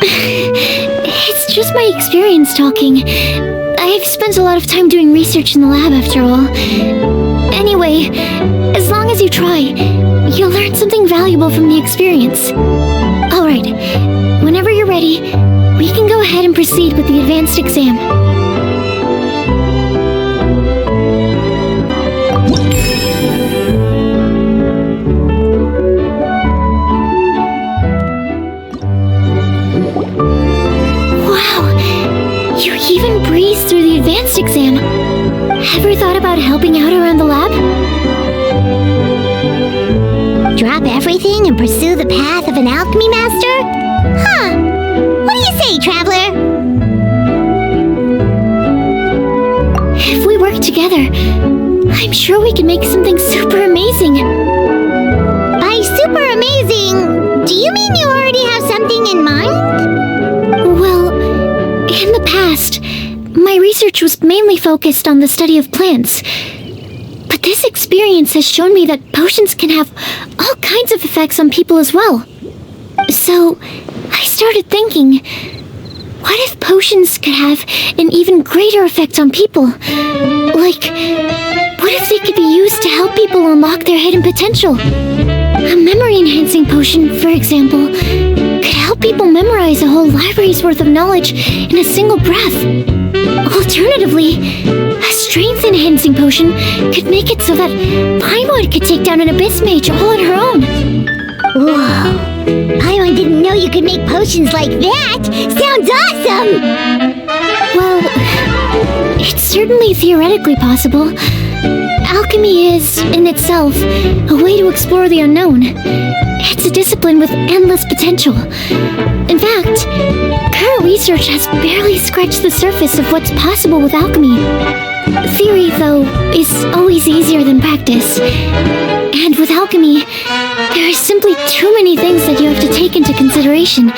It's just my experience talking. I've spent a lot of time doing research in the lab after all. Anyway, as long as you try, you'll learn something valuable from the experience. Alright, whenever you're ready, we can go ahead and proceed with the advanced exam. last exam. Ever thought about helping out around the lab? Drop everything and pursue the path of an alchemy master? Huh. What do you say, Traveler? If we work together, I'm sure we can make something super amazing. By super amazing, do you mean you already have something in mind? Well, in the past, my research was mainly focused on the study of plants. But this experience has shown me that potions can have all kinds of effects on people as well. So, I started thinking, what if potions could have an even greater effect on people? Like, what if they could be used to help people unlock their hidden potential? A memory-enhancing potion, for example, could help people memorize a whole library's worth of knowledge in a single breath. Alternatively, a strength-enhancing potion could make it so that Paimon could take down an Abyss Mage all on her own. Whoa. Paimon didn't know you could make potions like that! Sounds awesome! Well, it's certainly theoretically possible. Alchemy is, in itself, a way to explore the unknown. It's a discipline with endless potential. In fact, current research has barely scratched the surface of what's possible with alchemy. Theory, though, is always easier than practice. And with alchemy, there are simply too many things that you have to take into consideration.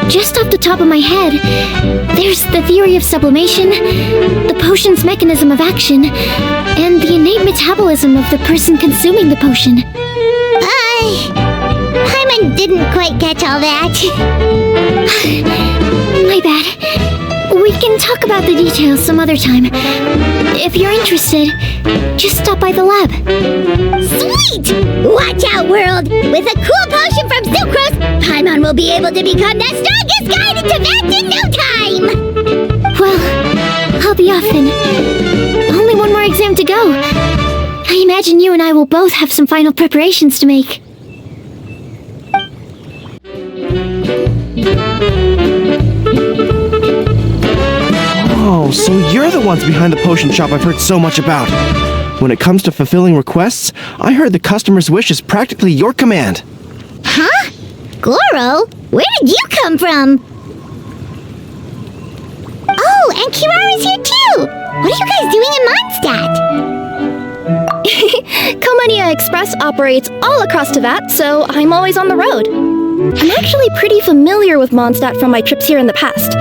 Just off the top of my head, there's the theory of sublimation, the potion's mechanism of action, and the innate metabolism of the person consuming the potion. Paimon didn't quite catch all that. My bad. We can talk about the details some other time. If you're interested, just stop by the lab. Sweet! Watch out, world! With a cool potion from Sucrose, Paimon will be able to become the strongest guide in Tibet in no time! Well, I'll be off then. Only one more exam to go. I imagine you and I will both have some final preparations to make. Oh, so you're the ones behind the potion shop I've heard so much about. When it comes to fulfilling requests, I heard the customer's wish is practically your command. Huh? Goro? Where did you come from? Oh, and Kirara's here too! What are you guys doing in Mondstadt? Komania Express operates all across Teyvat, so I'm always on the road. I'm actually pretty familiar with Mondstadt from my trips here in the past.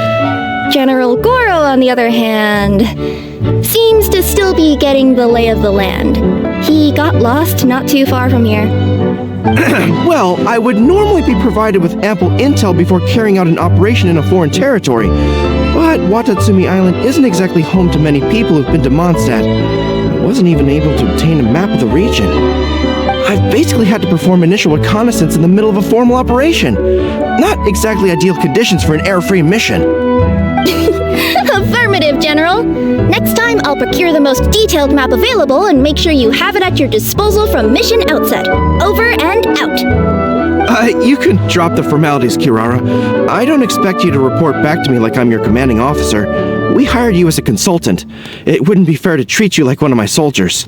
General Goro, on the other hand, seems to still be getting the lay of the land. He got lost not too far from here. Well, I would normally be provided with ample intel before carrying out an operation in a foreign territory, but Watatsumi Island isn't exactly home to many people who've been to Mondstadt. I wasn't even able to obtain a map of the region. I've basically had to perform initial reconnaissance in the middle of a formal operation. Not exactly ideal conditions for an air-free mission. Affirmative, General. Next time, I'll procure the most detailed map available and make sure you have it at your disposal from mission outset. Over and out. You can drop the formalities, Kirara. I don't expect you to report back to me like I'm your commanding officer. We hired you as a consultant. It wouldn't be fair to treat you like one of my soldiers.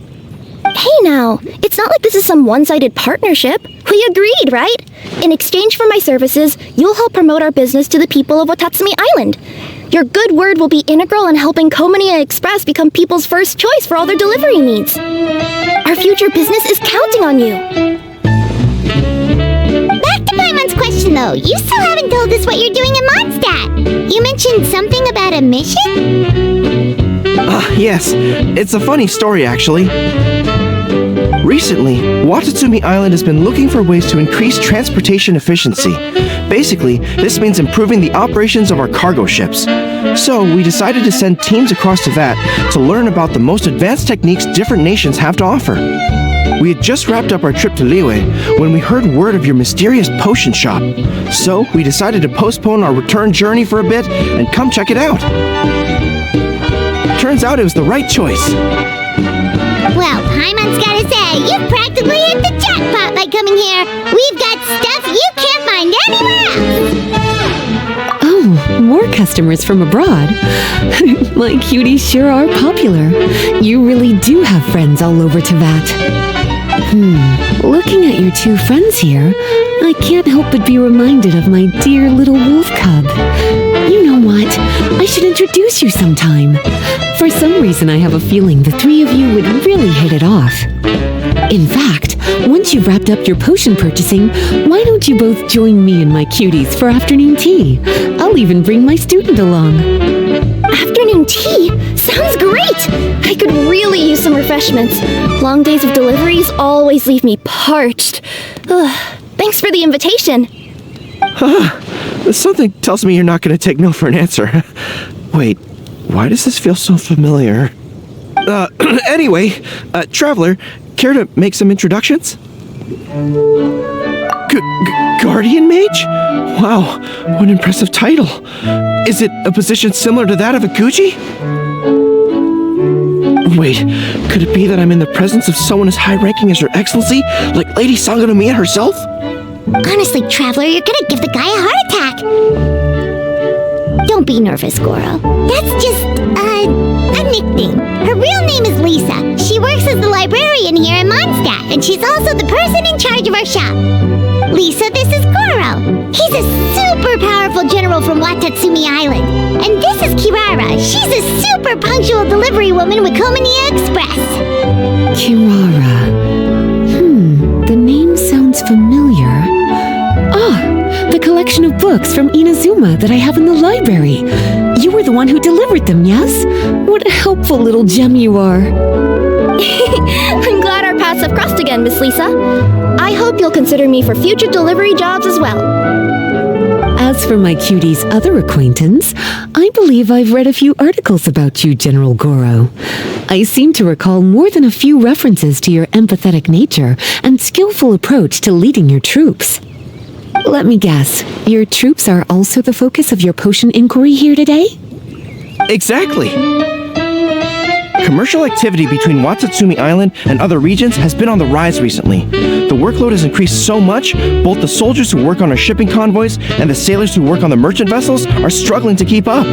Hey now, it's not like this is some one-sided partnership. We agreed, right? In exchange for my services, you'll help promote our business to the people of Watatsumi Island. Your good word will be integral in helping Komania Express become people's first choice for all their delivery needs. Our future business is counting on you. Back to Paimon's question though, you still haven't told us what you're doing in Mondstadt. You mentioned something about a mission? Yes. It's a funny story, actually. Recently, Watatsumi Island has been looking for ways to increase transportation efficiency. Basically, this means improving the operations of our cargo ships. So, we decided to send teams across Teyvat to learn about the most advanced techniques different nations have to offer. We had just wrapped up our trip to Liyue when we heard word of your mysterious potion shop. So, we decided to postpone our return journey for a bit and come check it out. Turns out it was the right choice. Well, Paimon's gotta say, you've practically hit the jackpot by coming here. We've got stuff you can't find anywhere else. Oh, more customers from abroad. My cuties sure are popular. You really do have friends all over Teyvat. Looking at your two friends here, I can't help but be reminded of my dear little wolf cub. You know what? I should introduce you sometime. For some reason, I have a feeling the three of you would really hit it off. In fact, once you've wrapped up your potion purchasing, why don't you both join me and my cuties for afternoon tea? I'll even bring my student along. Afternoon tea? Sounds great! I could really use some refreshments. Long days of deliveries always leave me parched. Ugh, thanks for the invitation. Something tells me you're not going to take no for an answer. Wait, why does this feel so familiar? Anyway, Traveler, care to make some introductions? Guardian Mage? Wow, what an impressive title. Is it a position similar to that of a Gucci? Wait, could it be that I'm in the presence of someone as high-ranking as Her Excellency, like Lady Sangonomiya herself? Honestly, Traveler, you're gonna give the guy a heart attack. Don't be nervous, Goro. That's just, a nickname. Her real name is Lisa. She works as the librarian here in Mondstadt, and she's also the person in charge of our shop. Lisa, this is Goro. He's a super powerful general from Watatsumi Island. And this is Kirara. She's a super punctual delivery woman with Komania Express. Kirara. The name sounds familiar. The collection of books from Inazuma that I have in the library. You were the one who delivered them, yes? What a helpful little gem you are. I'm glad our paths have crossed again, Miss Lisa. I hope you'll consider me for future delivery jobs as well. As for my cutie's other acquaintance, I believe I've read a few articles about you, General Goro. I seem to recall more than a few references to your empathetic nature and skillful approach to leading your troops. Let me guess, your troops are also the focus of your potion inquiry here today? Exactly. Commercial activity between Watatsumi Island and other regions has been on the rise recently. The workload has increased so much, both the soldiers who work on our shipping convoys and the sailors who work on the merchant vessels are struggling to keep up.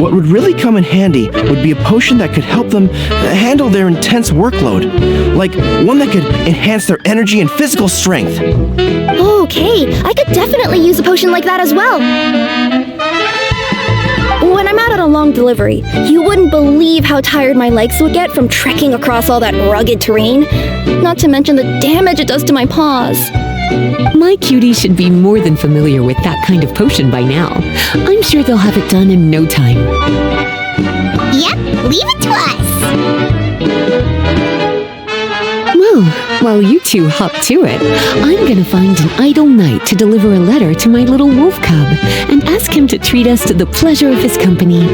What would really come in handy would be a potion that could help them handle their intense workload. Like one that could enhance their energy and physical strength. Okay, I could definitely use a potion like that as well. When I'm out on a long delivery, you wouldn't believe how tired my legs would get from trekking across all that rugged terrain. Not to mention the damage it does to my paws. My cutie should be more than familiar with that kind of potion by now. I'm sure they'll have it done in no time. Yep, leave it to us. Well, while you two hop to it, I'm gonna find an idle knight to deliver a letter to my little wolf cub and ask him to treat us to the pleasure of his company.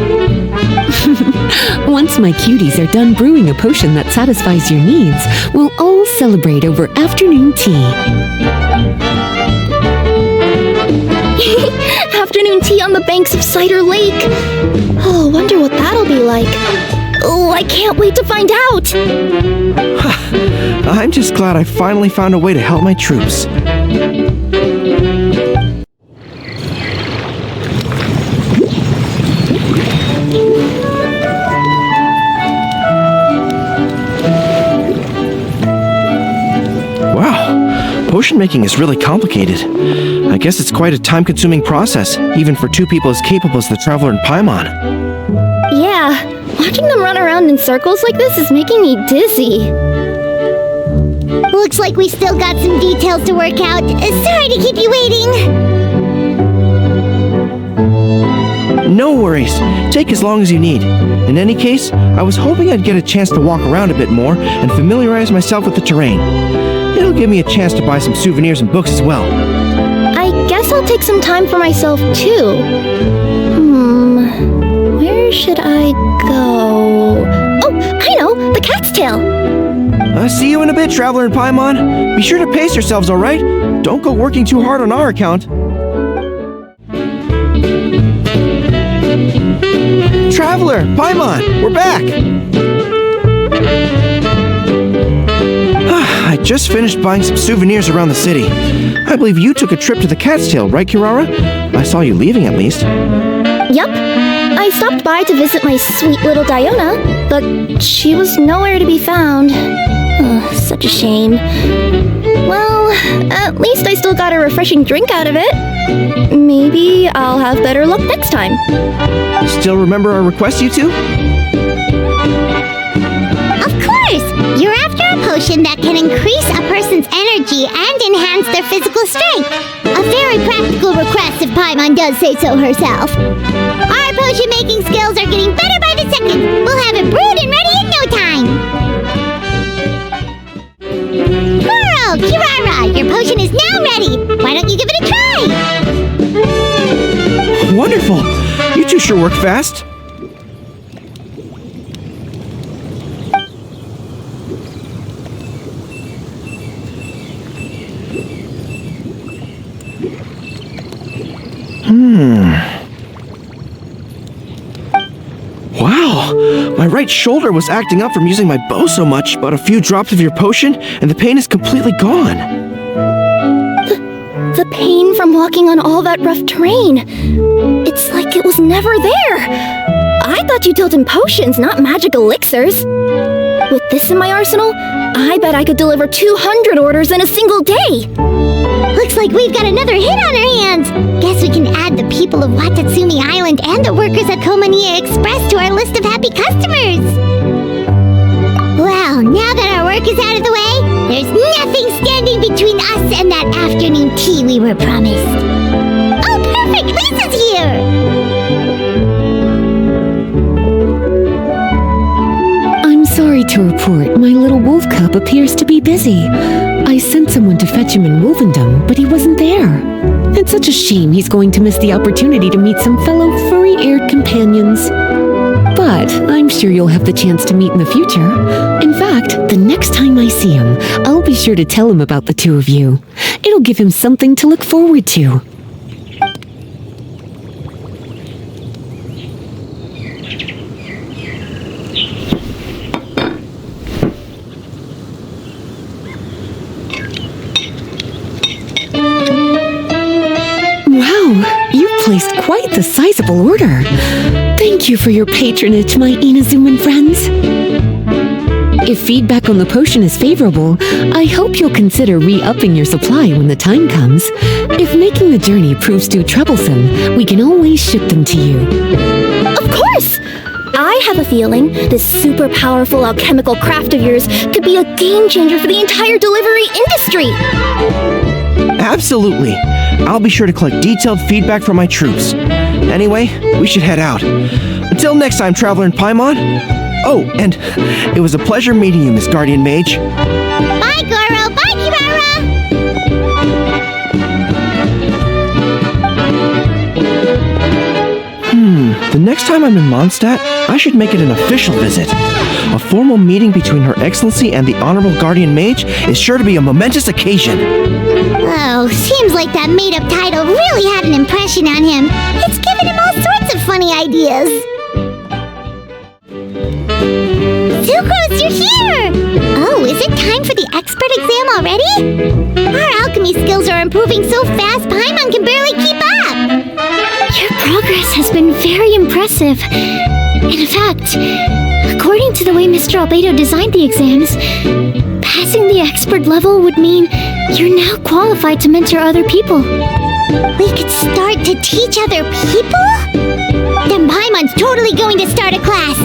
Once my cuties are done brewing a potion that satisfies your needs, we'll all celebrate over afternoon tea. Afternoon tea on the banks of Cider Lake. Oh, wonder what that'll be like. Oh, I can't wait to find out! I'm just glad I finally found a way to help my troops. Wow, potion making is really complicated. I guess it's quite a time-consuming process, even for two people as capable as the Traveler and Paimon. Yeah, watching them run around in circles like this is making me dizzy. Looks like we still got some details to work out. Sorry to keep you waiting. No worries. Take as long as you need. In any case, I was hoping I'd get a chance to walk around a bit more and familiarize myself with the terrain. It'll give me a chance to buy some souvenirs and books as well. I guess I'll take some time for myself, too. Where should I go? Oh, I know! The cat's tail! See you in a bit, Traveler and Paimon. Be sure to pace yourselves, alright? Don't go working too hard on our account. Traveler, Paimon, we're back! I just finished buying some souvenirs around the city. I believe you took a trip to the Cat's Tail, right, Kirara? I saw you leaving, at least. Yup. I stopped by to visit my sweet little Diona, but she was nowhere to be found. Ugh, such a shame. Well, at least I still got a refreshing drink out of it. Maybe I'll have better luck next time. Still remember our request, you two? Of course! You're after a potion that can increase a person's energy and enhance their physical strength. A very practical request if Paimon does say so herself. Our potion-making skills are getting better by the second. We'll have it brewed and ready in no time. Girl, Kirara, your potion is now ready. Why don't you give it a try? Wonderful! You two sure work fast. Wow! My right shoulder was acting up from using my bow so much, but a few drops of your potion, and the pain is completely gone. The pain from walking on all that rough terrain. It's like it was never there. I thought you dealt in potions, not magic elixirs. With this in my arsenal, I bet I could deliver 200 orders in a single day. Looks like we've got another hit on our hands. Guess we can add the people of Watatsumi Island and the workers at Komania Express to our list of happy customers. Well, now that our work is out of the way, there's nothing standing between us and that afternoon tea we were promised. Oh, perfect! Lisa's here! I'm sorry to report my little wolf cub appears to be busy. I sent someone to fetch him in Wolvendom, but he wasn't there. It's such a shame he's going to miss the opportunity to meet some fellow furry-eared companions. But I'm sure you'll have the chance to meet in the future. In fact, the next time I see him, I'll be sure to tell him about the two of you. It'll give him something to look forward to. Wow, you've placed quite the sizable order. Thank you for your patronage, my Inazuman friends. If feedback on the potion is favorable, I hope you'll consider re-upping your supply when the time comes. If making the journey proves too troublesome, we can always ship them to you. Of course! I have a feeling this super powerful alchemical craft of yours could be a game changer for the entire delivery industry. Absolutely. I'll be sure to collect detailed feedback from my troops. Anyway, we should head out. Until next time, Traveler in Paimon. Oh, and it was a pleasure meeting you, Miss Guardian Mage. Bye, Goro! Bye, Kirara! The next time I'm in Mondstadt, I should make it an official visit. A formal meeting between Her Excellency and the Honorable Guardian Mage is sure to be a momentous occasion. Oh, seems like that made-up title really had an impression on him. It's given him all sorts of funny ideas. Sucrose, you're here! Oh, is it time for the expert exam already? Our alchemy skills are improving so fast, Paimon can barely keep up! Your progress has been very impressive. In fact, according to the way Mr. Albedo designed the exams, passing the expert level would mean you're now qualified to mentor other people. We could start to teach other people? Then Paimon's totally going to start a class.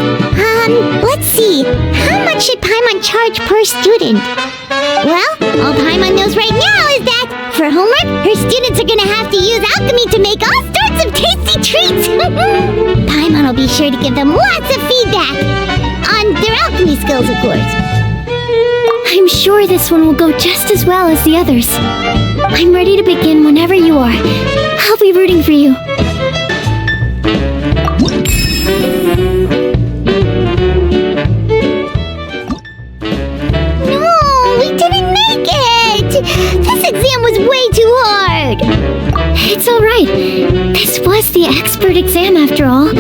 Let's see. How much should Paimon charge per student? Well, all Paimon knows right now is that, for homework, her students are gonna have to use alchemy to make all sorts of tasty treats. Paimon will be sure to give them lots of feedback. On their alchemy skills, of course. I'm sure this one will go just as well as the others. I'm ready to begin whenever you are. I'll be rooting for you. No, we didn't make it! This exam was way too hard! It's alright. This was the expert exam after all.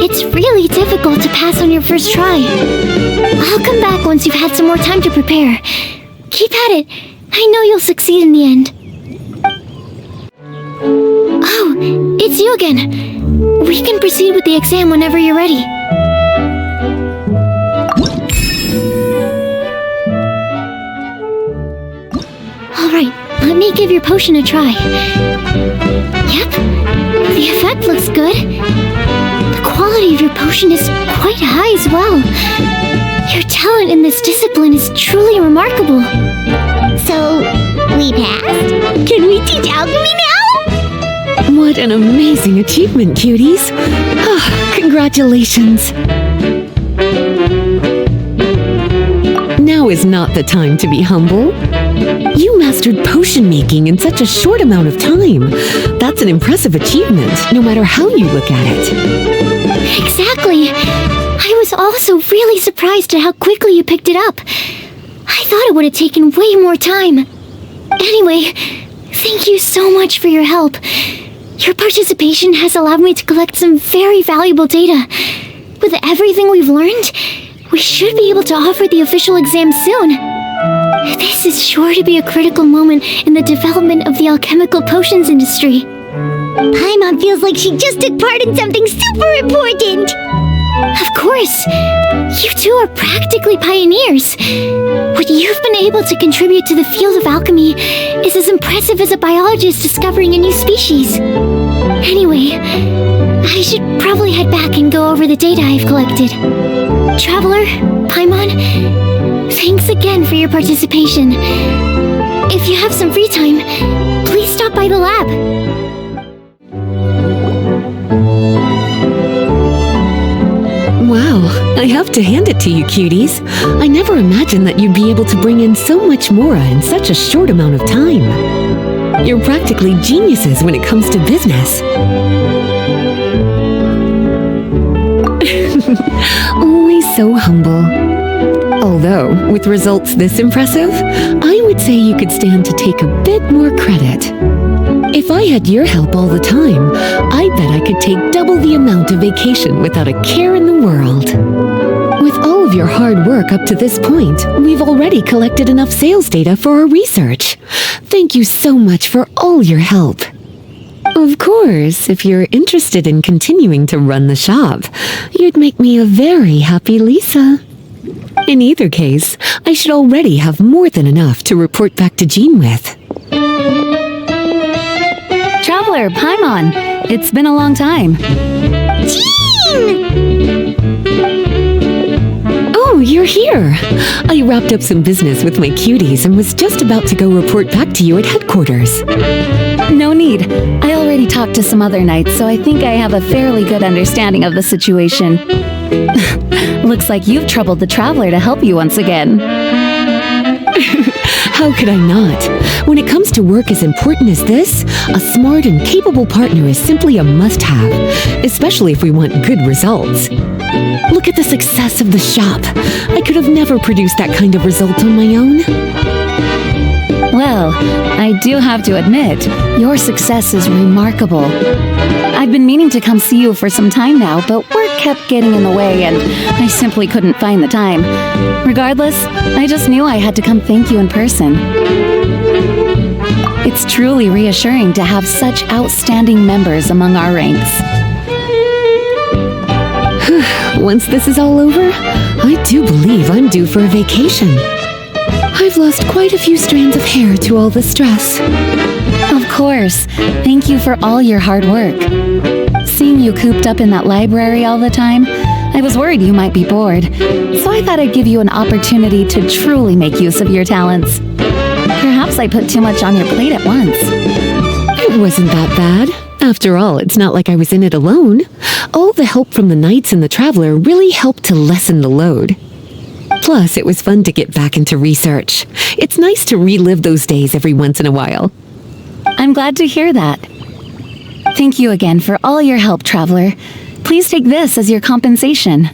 It's really difficult to pass on your first try. I'll come back once you've had some more time to prepare. Keep at it. I know you'll succeed in the end. Oh, it it's you again. We can proceed with the exam whenever you're ready. Alright, let me give your potion a try. Yep, the effect looks good. The quality of your potion is quite high as well. Your talent in this discipline is truly remarkable. So, we passed? Can we teach alchemy now? What an amazing achievement, cuties. Ah, congratulations. Now is not the time to be humble. You mastered potion making in such a short amount of time. That's an impressive achievement, no matter how you look at it. Exactly. I was also really surprised at how quickly you picked it up. I thought it would have taken way more time. Anyway, thank you so much for your help. Your participation has allowed me to collect some very valuable data. With everything we've learned, we should be able to offer the official exam soon. This is sure to be a critical moment in the development of the alchemical potions industry. Paimon feels like she just took part in something super important. Of course, you two are practically pioneers. What you've been able to contribute to the field of alchemy is as impressive as a biologist discovering a new species. Anyway, I should probably head back and go over the data I've collected. Traveler, Paimon, thanks again for your participation. If you have some free time, please stop by the lab. Wow, I have to hand it to you, cuties. I never imagined that you'd be able to bring in so much mora in such a short amount of time. You're practically geniuses when it comes to business. Always so humble. Although, with results this impressive, I would say you could stand to take a bit more credit. If I had your help all the time, I bet I could take double the amount of vacation without a care in the world. With all of your hard work up to this point, we've already collected enough sales data for our research. Thank you so much for all your help. Of course, if you're interested in continuing to run the shop, you'd make me a very happy Lisa. In either case, I should already have more than enough to report back to Jean with. Traveler, Paimon, it's been a long time. Jean! Oh, you're here. I wrapped up some business with my cuties and was just about to go report back to you at headquarters. No need. I already talked to some other knights, so I think I have a fairly good understanding of the situation. Looks like you've troubled the Traveler to help you once again. How could I not? When it comes to work as important as this, a smart and capable partner is simply a must-have, especially if we want good results. Look at the success of the shop. I could have never produced that kind of result on my own. Well, I do have to admit, your success is remarkable. I've been meaning to come see you for some time now, but work kept getting in the way and I simply couldn't find the time. Regardless, I just knew I had to come thank you in person. It's truly reassuring to have such outstanding members among our ranks. Once this is all over, I do believe I'm due for a vacation. I've lost quite a few strands of hair to all the stress. Of course. Thank you for all your hard work. Seeing you cooped up in that library all the time, I was worried you might be bored, so I thought I'd give you an opportunity to truly make use of your talents. Perhaps I put too much on your plate at once. It wasn't that bad. After all, it's not like I was in it alone. All the help from the Knights and the Traveler really helped to lessen the load. Plus, it was fun to get back into research. It's nice to relive those days every once in a while. I'm glad to hear that. Thank you again for all your help, Traveler. Please take this as your compensation.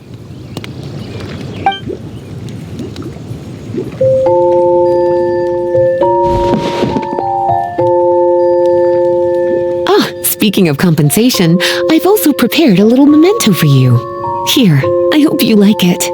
Speaking of compensation, I've also prepared a little memento for you. Here, I hope you like it.